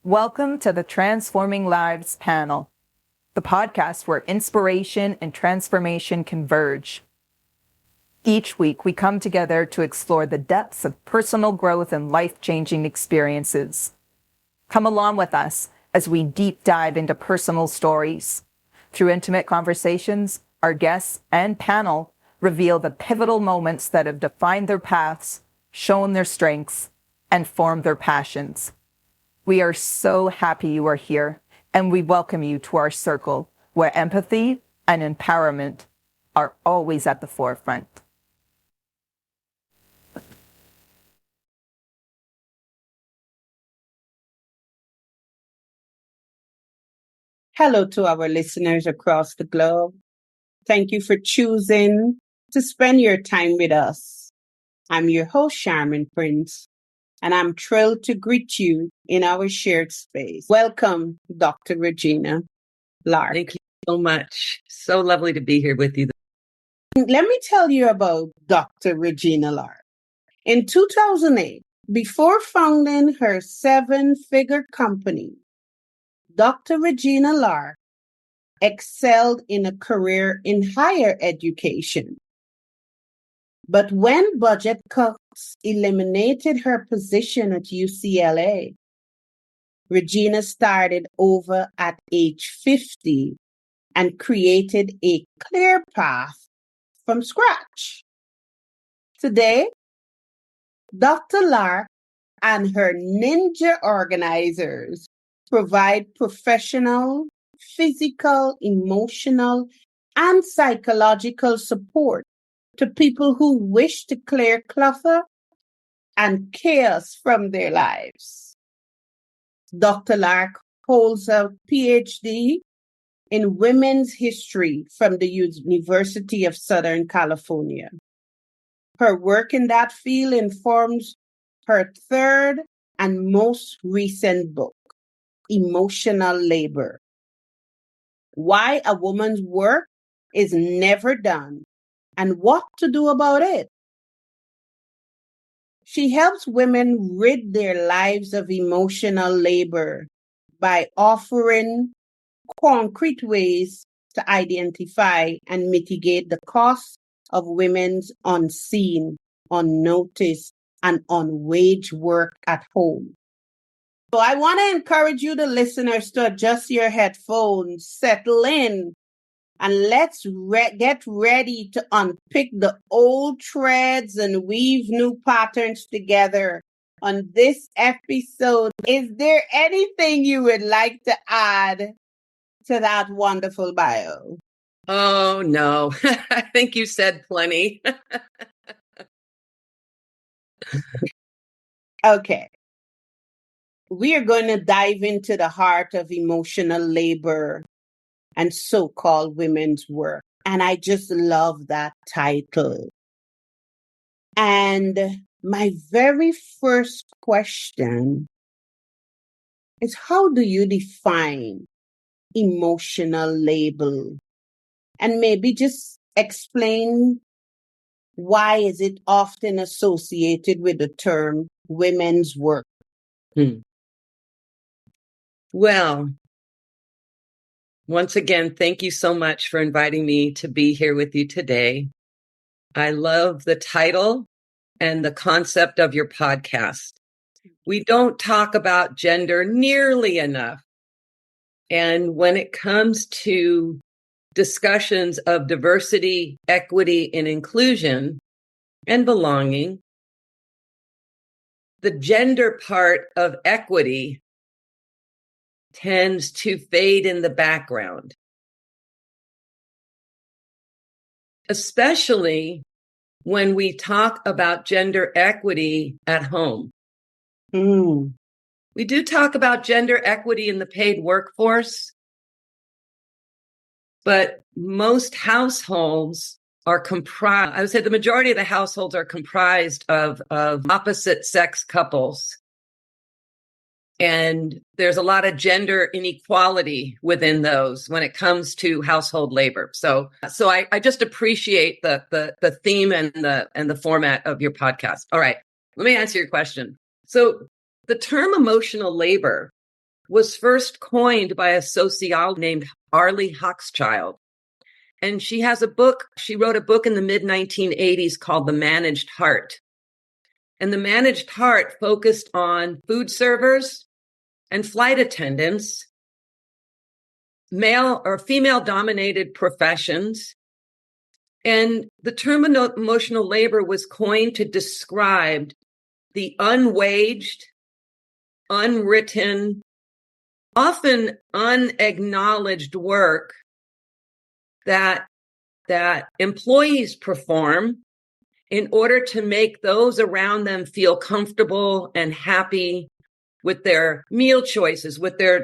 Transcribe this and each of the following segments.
Welcome to the Transforming Lives panel, the podcast where inspiration and transformation converge. Each week, we come together to explore the depths of personal growth and life-changing experiences. Come along with us as we deep dive into personal stories. Through intimate conversations, our guests and panel reveal the pivotal moments that have defined their paths, shown their strengths, and formed their passions. We are so happy you are here, and we welcome you to our circle where empathy and empowerment are always at the forefront. Hello to our listeners across the globe. Thank you for choosing to spend your time with us. I'm your host, Charmin, and I'm thrilled to greet you in our shared space. Welcome, Dr. Regina Lark. Thank you so much. So lovely to be here with you. Let me tell you about Dr. Regina Lark. In 2008, before founding her seven-figure company, Dr. Regina Lark excelled in a career in higher education. But when budget cuts eliminated her position at UCLA, Regina started over at age 50 and created a clear path from scratch. Today, Dr. Lark and her ninja organizers provide professional, physical, emotional, and psychological support to people who wish to clear clutter and chaos from their lives. Dr. Lark holds a PhD in women's history from the University of Southern California. Her work in that field informs her third and most recent book, Emotional Labor: Why a Woman's Work is Never Done and What to Do About It. She helps women rid their lives of emotional labor by offering concrete ways to identify and mitigate the cost of women's unseen, unnoticed, and unwaged work at home. So I want to encourage you, the listeners, to adjust your headphones, settle in, and let's get ready to unpick the old threads and weave new patterns together on this episode. Is there anything you would like to add to that wonderful bio? Oh, no. I think you said plenty. Okay. We are going to dive into the heart of emotional labor and so-called women's work. And I just love that title. And my very first question is, how do you define emotional labor? And maybe just explain, why is it often associated with the term women's work? Well, once again, thank you so much for inviting me to be here with you today. I love the title and the concept of your podcast. We don't talk about gender nearly enough. And when it comes to discussions of diversity, equity, and inclusion and belonging, the gender part of equity tends to fade in the background, especially when we talk about gender equity at home. We do talk about gender equity in the paid workforce, but most households are comprised, I would say the majority of the households are comprised of opposite sex couples. And there's a lot of gender inequality within those when it comes to household labor. So I just appreciate the theme and the format of your podcast. All right, let me answer your question. So the term emotional labor was first coined by a sociologist named Arlie Hochschild. And she wrote a book in the mid-1980s called The Managed Heart. And The Managed Heart focused on food servers and flight attendants, male or female dominated professions. And the term emotional labor was coined to describe the unwaged, unwritten, often unacknowledged work that employees perform in order to make those around them feel comfortable and happy with their meal choices, with their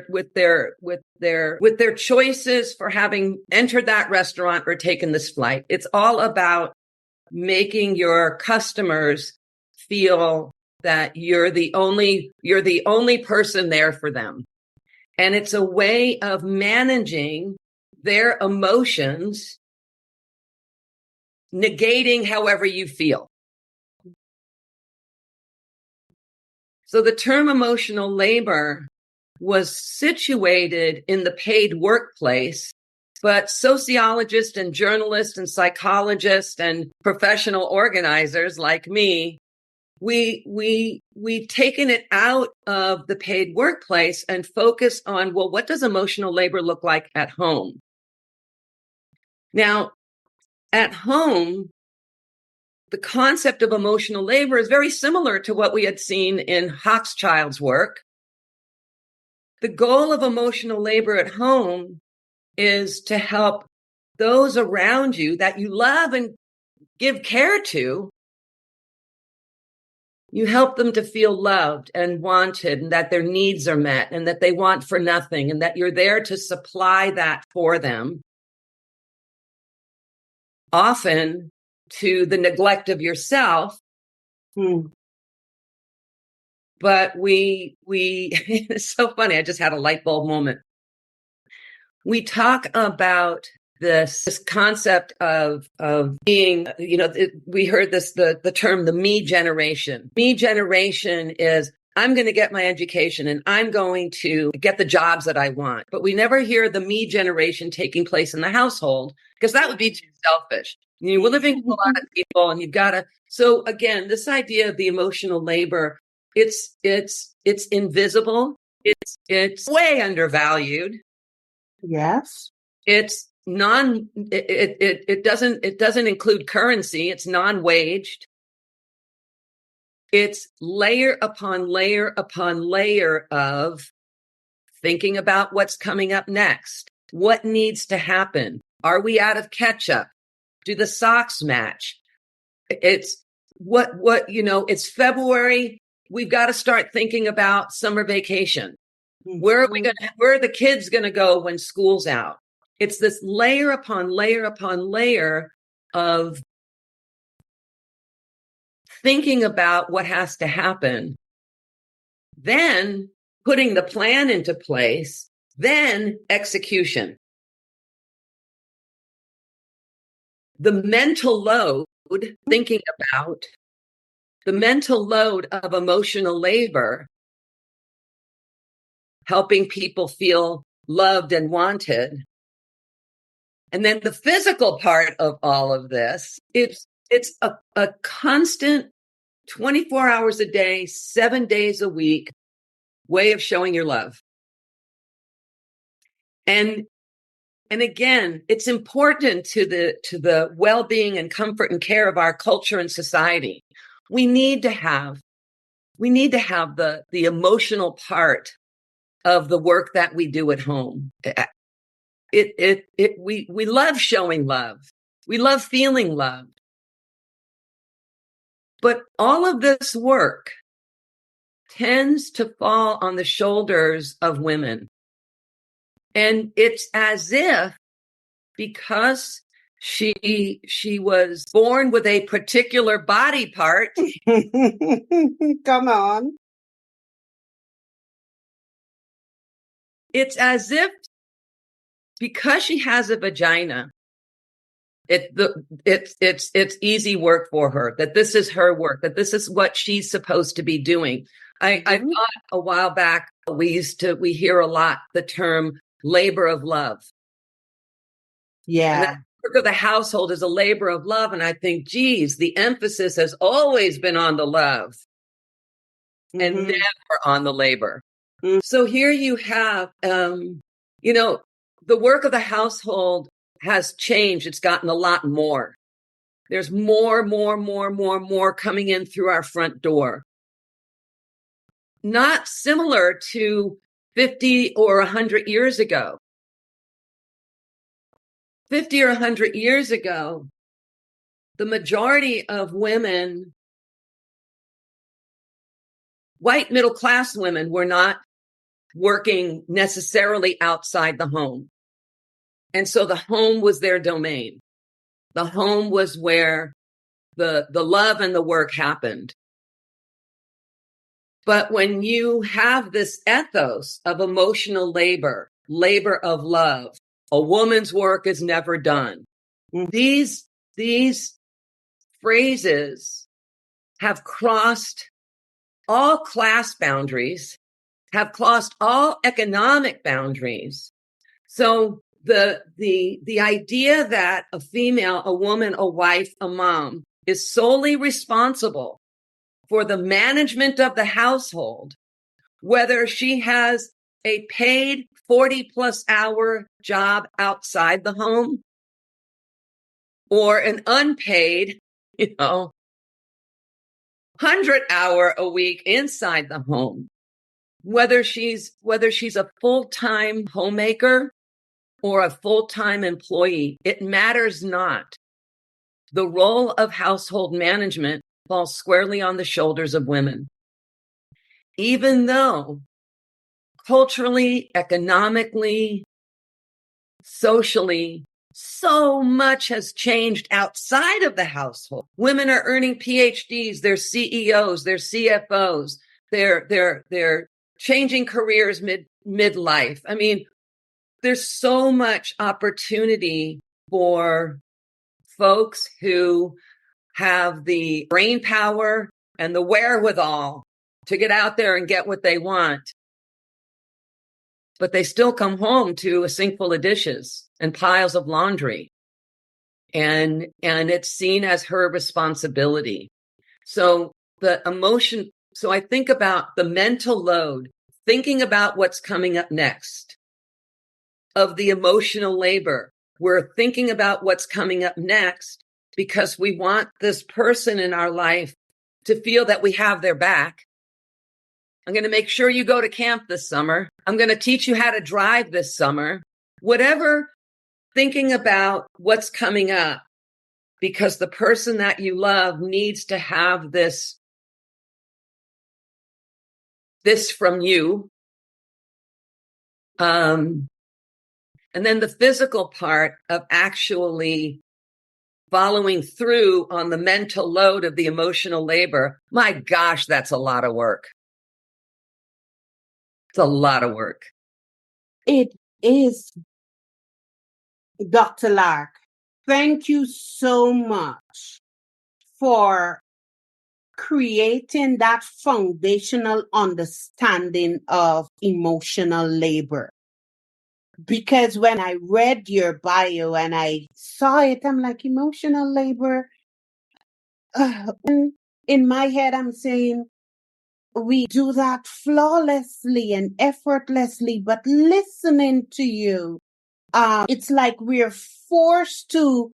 choices for having entered that restaurant or taken this flight. It's all about making your customers feel that you're the only person there for them. And it's a way of managing their emotions, negating however you feel. So the term emotional labor was situated in the paid workplace, but sociologists and journalists and psychologists and professional organizers like me, we've taken it out of the paid workplace and focused on, well, what does emotional labor look like at home? Now, at home, the concept of emotional labor is very similar to what we had seen in Hochschild's work. The goal of emotional labor at home is to help those around you that you love and give care to. You help them to feel loved and wanted, and that their needs are met, and that they want for nothing, and that you're there to supply that for them. Often to the neglect of yourself. But it's so funny. I just had a light bulb moment. We talk about this concept of being, we heard the term, the me generation. Me generation is, I'm going to get my education and I'm going to get the jobs that I want. But we never hear the me generation taking place in the household, because that would be too selfish. We're living with a lot of people, and you've got to. So again, this idea of the emotional labor, it's invisible. It's way undervalued. Yes. It doesn't include currency. It's non-waged. It's layer upon layer upon layer of thinking about what's coming up next. What needs to happen? Are we out of ketchup? Do the socks match? It's it's February. We've got to start thinking about summer vacation. Where are the kids going to go when school's out? It's this layer upon layer upon layer of thinking about what has to happen, then putting the plan into place, then execution. The mental load, thinking about the mental load of emotional labor, helping people feel loved and wanted. And then the physical part of all of this, it's a constant 24 hours a day, 7 days a week way of showing your love. And again, it's important to the well-being and comfort and care of our culture and society. We need to have the emotional part of the work that we do at home. We love showing love. We love feeling loved. But all of this work tends to fall on the shoulders of women. And it's as if, because she was born with a particular body part. Come on. It's as if, because she has a vagina, it's easy work for her, that this is her work, that this is what she's supposed to be doing. I thought a while back, we hear a lot the term labor of love. And Yeah. that work of the household is a labor of love. And I think, geez, the emphasis has always been on the love and Mhm. never on the labor. Mm. So here you have, the work of the household has changed. It's gotten a lot more. There's more coming in through our front door. Not similar to 50 or 100 years ago. 50 or 100 years ago, the majority of women, white middle class women, were not working necessarily outside the home. And so the home was their domain. The home was where the love and the work happened. But when you have this ethos of emotional labor of love, a woman's work is never done. These phrases have crossed all class boundaries, have crossed all economic boundaries. So the idea that a female, a woman, a wife, a mom is solely responsible for the management of the household, whether she has a paid 40 plus hour job outside the home or an unpaid, 100-hour a week inside the home, whether she's a full-time homemaker or a full-time employee, it matters not. The role of household management falls squarely on the shoulders of women. Even though culturally, economically, socially, so much has changed outside of the household. Women are earning PhDs, they're CEOs, they're CFOs, they're changing careers midlife. I mean, there's so much opportunity for folks who have the brain power and the wherewithal to get out there and get what they want. But they still come home to a sink full of dishes and piles of laundry. And it's seen as her responsibility. So the emotion, so I think about the mental load, thinking about what's coming up next, of the emotional labor. We're thinking about what's coming up next because we want this person in our life to feel that we have their back. I'm going to make sure you go to camp this summer. I'm going to teach you how to drive this summer. Whatever, thinking about what's coming up because the person that you love needs to have this from you. And then the physical part of actually following through on the mental load of the emotional labor. My gosh, that's a lot of work. It's a lot of work. It is, Dr. Lark. Thank you so much for creating that foundational understanding of emotional labor. Because when I read your bio and I saw it, I'm like, emotional labor. In my head, I'm saying, we do that flawlessly and effortlessly, but listening to you, it's like we're forced to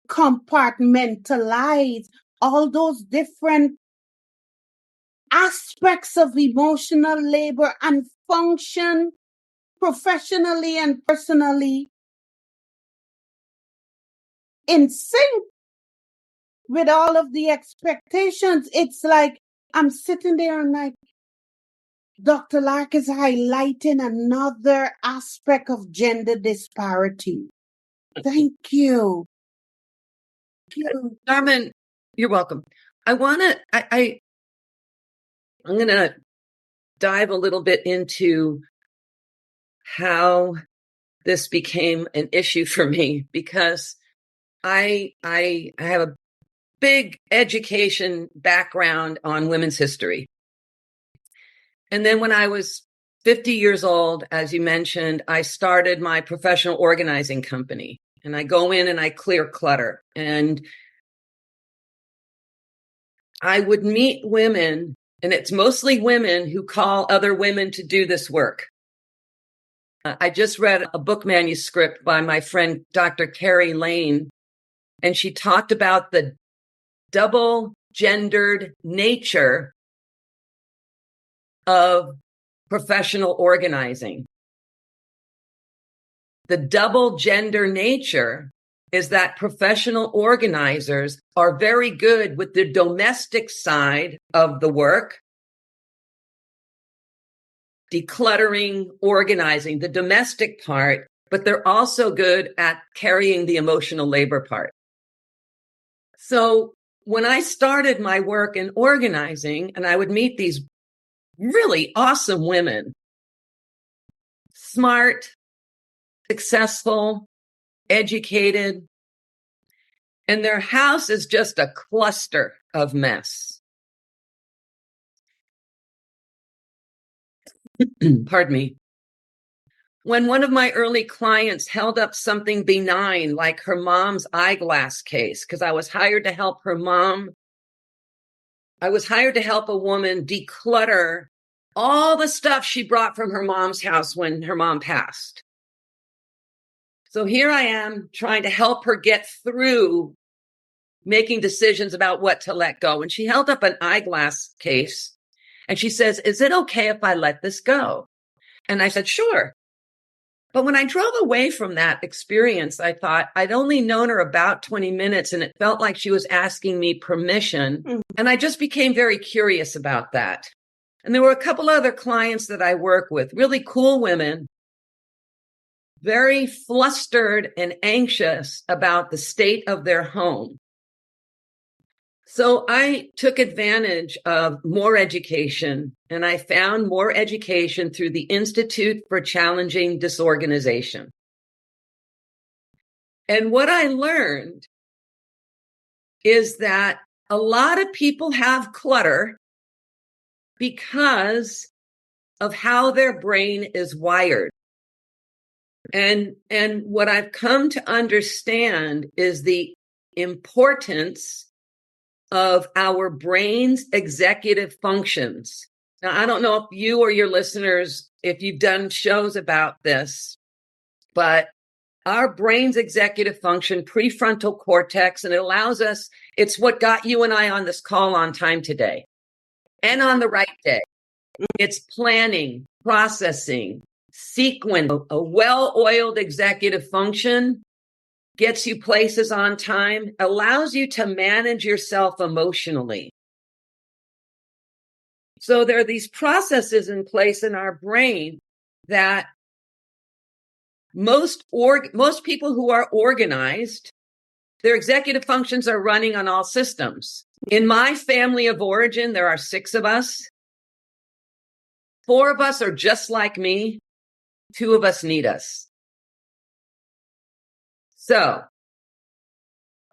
compartmentalize all those different aspects of emotional labor and function professionally and personally in sync with all of the expectations. It's like I'm sitting there and like, Dr. Lark is highlighting another aspect of gender disparity. Thank you. Charmin, you're welcome. I'm going to dive a little bit into how this became an issue for me because I have a big education background on women's history. And then when I was 50 years old, as you mentioned, I started my professional organizing company, and I go in and I clear clutter. And I would meet women, and it's mostly women who call other women to do this work. I just read a book manuscript by my friend, Dr. Carrie Lane, and she talked about the double gendered nature of professional organizing. The double gender nature is that professional organizers are very good with the domestic side of the work, decluttering, organizing, the domestic part, but they're also good at carrying the emotional labor part. So when I started my work in organizing, and I would meet these really awesome women, smart, successful, educated, and their house is just a cluster of mess. Pardon me. When one of my early clients held up something benign like her mom's eyeglass case, because I was hired to help her mom, I was hired to help a woman declutter all the stuff she brought from her mom's house when her mom passed. So here I am trying to help her get through making decisions about what to let go. And she held up an eyeglass case and she says, "Is it okay if I let this go?" And I said, "Sure." But when I drove away from that experience, I thought I'd only known her about 20 minutes and it felt like she was asking me permission. And I just became very curious about that. And there were a couple other clients that I work with, really cool women, very flustered and anxious about the state of their home. So I took advantage of more education, and I found more education through the Institute for Challenging Disorganization. And what I learned is that a lot of people have clutter because of how their brain is wired. And what I've come to understand is the importance of our brain's executive functions. Now, I don't know if you or your listeners, if you've done shows about this, but our brain's executive function, prefrontal cortex, and it allows us, it's what got you and I on this call on time today and on the right day. It's planning, processing, sequence. A well-oiled executive function gets you places on time, allows you to manage yourself emotionally. So there are these processes in place in our brain that most people who are organized, their executive functions are running on all systems. In my family of origin, there are 6 of us. 4 of us are just like me. 2 of us need us. So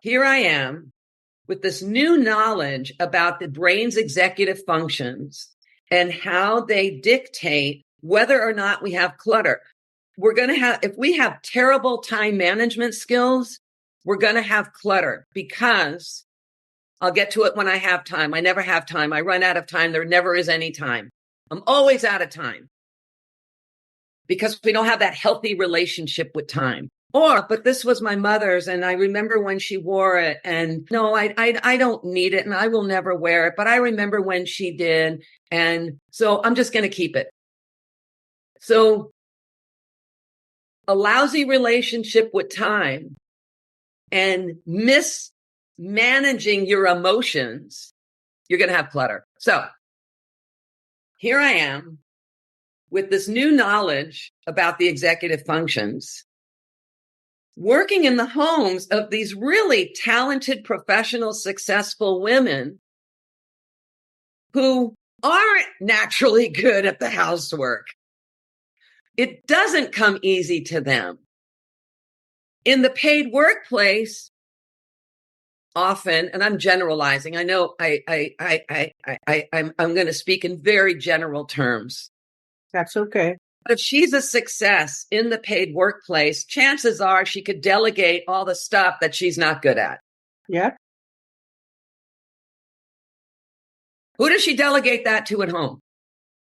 here I am with this new knowledge about the brain's executive functions and how they dictate whether or not we have clutter. We're going to have, if we have terrible time management skills, we're going to have clutter because I'll get to it when I have time. I never have time. I run out of time. There never is any time. I'm always out of time because we don't have that healthy relationship with time. But this was my mother's, and I remember when she wore it, and no, I don't need it, and I will never wear it, but I remember when she did, and so I'm just going to keep it. So a lousy relationship with time and mismanaging your emotions, you're going to have clutter. So here I am with this new knowledge about the executive functions, working in the homes of these really talented, professional, successful women who aren't naturally good at the housework. It doesn't come easy to them. In the paid workplace, often, and I'm generalizing, I know I'm going to speak in very general terms. That's okay. But if she's a success in the paid workplace, chances are she could delegate all the stuff that she's not good at. Yep. Who does she delegate that to at home?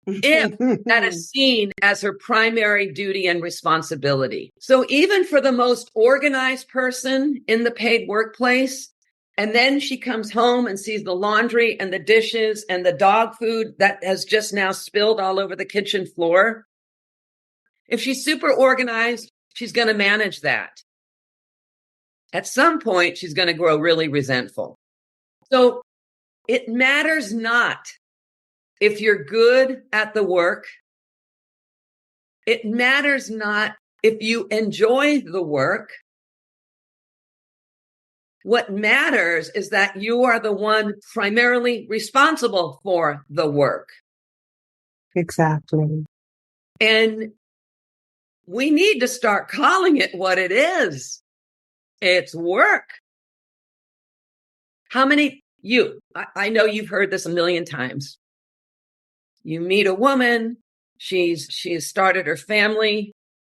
If that is seen as her primary duty and responsibility. So even for the most organized person in the paid workplace, and then she comes home and sees the laundry and the dishes and the dog food that has just now spilled all over the kitchen floor. If she's super organized, she's going to manage that. At some point, she's going to grow really resentful. So it matters not if you're good at the work. It matters not if you enjoy the work. What matters is that you are the one primarily responsible for the work. Exactly. And we need to start calling it what it is. It's work. How many, I know you've heard this a million times. You meet a woman, she has started her family,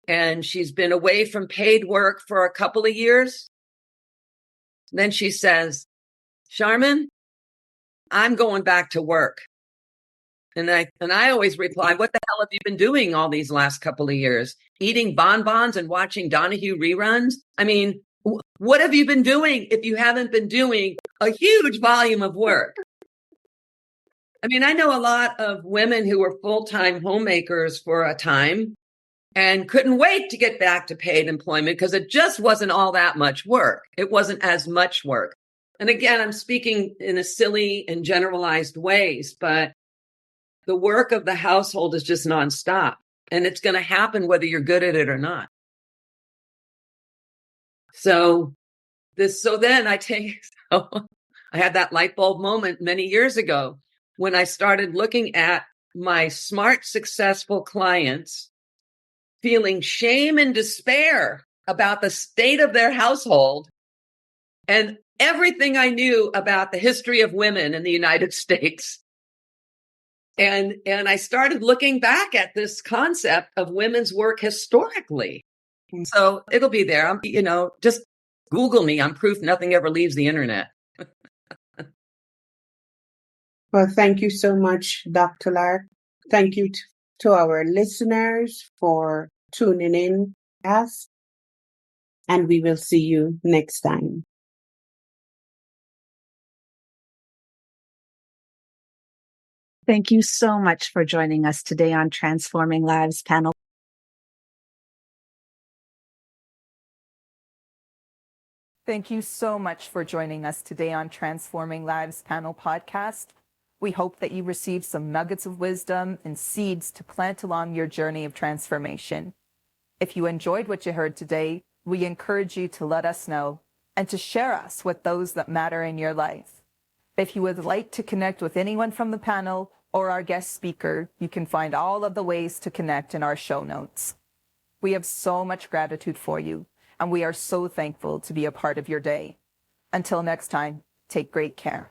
and she's been away from paid work for a couple of years. Then she says, Charmin, I'm going back to work. And I always reply, what the hell have you been doing all these last couple of years? Eating bonbons and watching Donahue reruns? I mean, what have you been doing if you haven't been doing a huge volume of work? I mean, I know a lot of women who were full-time homemakers for a time and couldn't wait to get back to paid employment because it just wasn't all that much work. It wasn't as much work. And again, I'm speaking in a silly and generalized ways, but the work of the household is just nonstop. And it's going to happen whether you're good at it or not. So then I had that light bulb moment many years ago when I started looking at my smart, successful clients feeling shame and despair about the state of their household and everything I knew about the history of women in the United States. And I started looking back at this concept of women's work historically. So it'll be there. Just Google me. I'm proof nothing ever leaves the internet. Well, thank you so much, Dr. Lark. Thank you to our listeners for tuning in us, and we will see you next time. Thank you so much for joining us today on Transforming Lives panel. Thank you so much for joining us today on Transforming Lives panel podcast. We hope that you received some nuggets of wisdom and seeds to plant along your journey of transformation. If you enjoyed what you heard today, we encourage you to let us know and to share us with those that matter in your life. If you would like to connect with anyone from the panel or our guest speaker, you can find all of the ways to connect in our show notes. We have so much gratitude for you, and we are so thankful to be a part of your day. Until next time, take great care.